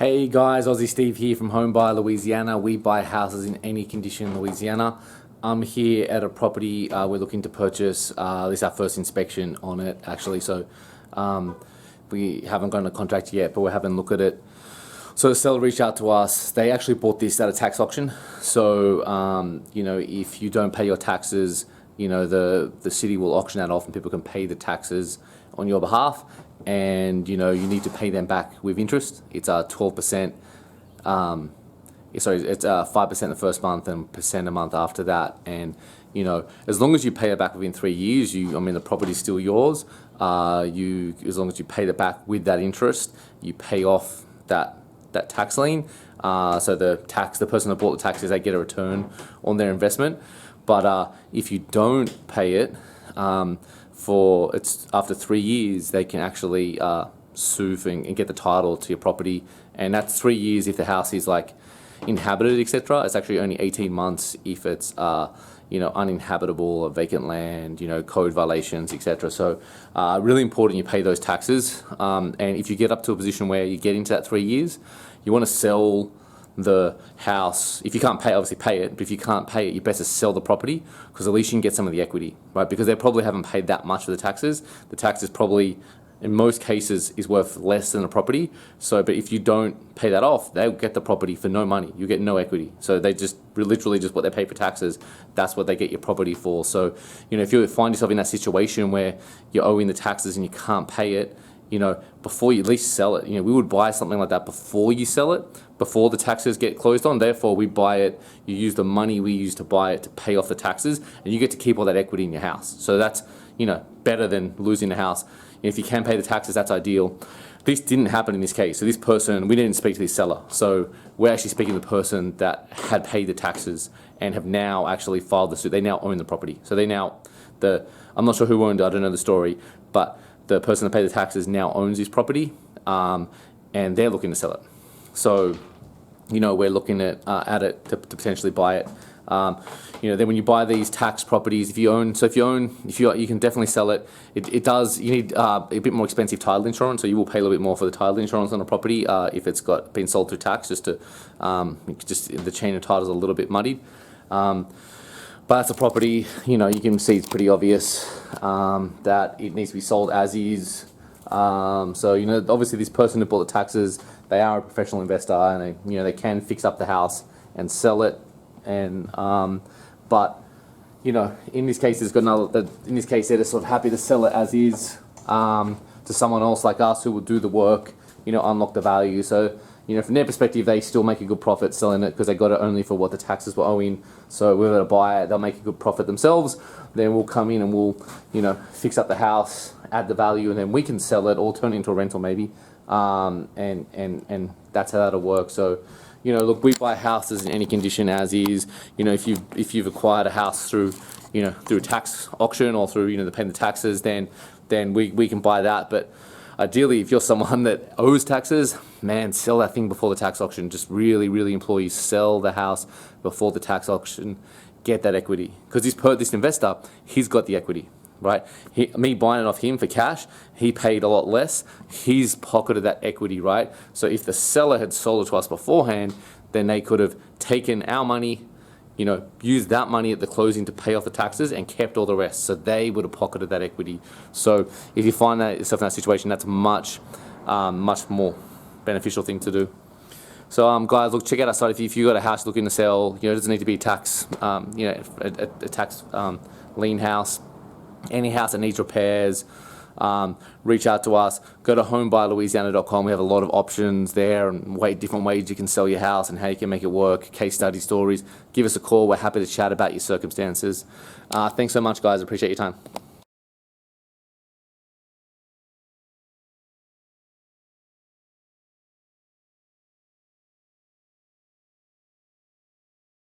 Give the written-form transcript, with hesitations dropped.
Hey guys, Aussie Steve here from Home Buyer Louisiana. We buy houses in any condition in Louisiana. I'm here at a property we're looking to purchase. This is our first inspection on it actually, so we haven't gone to contract yet, but we're having a look at it. So the seller reached out to us. They actually bought this at a tax auction. So if you don't pay your taxes, the city will auction that off and people can pay the taxes on your behalf, and you need to pay them back with interest. It's 12%. It's 5% the first month and percent a month after that. And as long as you pay it back within 3 years, the property's still yours. As long as you pay it back with that interest, you pay off that tax lien. So the person that bought the taxes, they get a return on their investment. But if you don't pay it, after 3 years, they can actually sue and get the title to your property, and that's 3 years if the house is like inhabited, etc. It's actually only 18 months if it's uninhabitable or vacant land, code violations, etc. So really important you pay those taxes, and if you get up to a position where you get into that 3 years, you want to sell the house. If you can't pay, obviously pay it, but if you can't pay it, you better sell the property, because at least you can get some of the equity, right? Because they probably haven't paid that much for the taxes. The taxes probably, in most cases, is worth less than the property. So, but if you don't pay that off, they'll get the property for no money. You get no equity. So they just literally just what they pay for taxes, that's what they get your property for. So, if you find yourself in that situation where you're owing the taxes and you can't pay it, before you at least sell it, we would buy something like that before you sell it, before the taxes get closed on. Therefore, we buy it, you use the money we use to buy it to pay off the taxes, and you get to keep all that equity in your house. So that's, better than losing the house. If you can pay the taxes, that's ideal. This didn't happen in this case. So this person, we didn't speak to this seller. So we're actually speaking to the person that had paid the taxes and have now actually filed the suit. They now own the property. So I'm not sure who owned it, I don't know the story, but the person that paid the taxes now owns this property, and they're looking to sell it. So, we're looking at it to potentially buy it. Then when you buy these tax properties, you can definitely sell it. You need a bit more expensive title insurance, so you will pay a little bit more for the title insurance on a property if it's been sold through tax. Just the chain of title is a little bit muddied. But that's a property, you can see it's pretty obvious that it needs to be sold as is. So, obviously this person who bought the taxes, they are a professional investor, and they can fix up the house and sell it. And but in this case, in this case, they're just sort of happy to sell it as is to someone else like us who will do the work, unlock the value. So, from their perspective, they still make a good profit selling it because they got it only for what the taxes were owing. So we're going to buy it, they'll make a good profit themselves. Then we'll come in and we'll, fix up the house, add the value, and then we can sell it or turn it into a rental maybe. And that's how that'll work. So, look, we buy houses in any condition as is. If you've acquired a house through a tax auction or through, paying the taxes, then we can buy that. But ideally, if you're someone that owes taxes, man, sell that thing before the tax auction. Just really, really implore you, sell the house before the tax auction. Get that equity. Because this investor, he's got the equity, right? Me buying it off him for cash, he paid a lot less. He's pocketed that equity, right? So if the seller had sold it to us beforehand, then they could have taken our money, used that money at the closing to pay off the taxes and kept all the rest. So they would have pocketed that equity. So if you find yourself in that situation, that's much more beneficial thing to do. So guys, look, check out our site. If you've got a house looking to sell, it doesn't need to be a tax, a tax lien house. Any house that needs repairs, reach out to us. Go to homebuyerlouisiana.com. We have a lot of options there and different ways you can sell your house and how you can make it work, case study stories. Give us a call. We're happy to chat about your circumstances. Thanks so much, guys. Appreciate your time.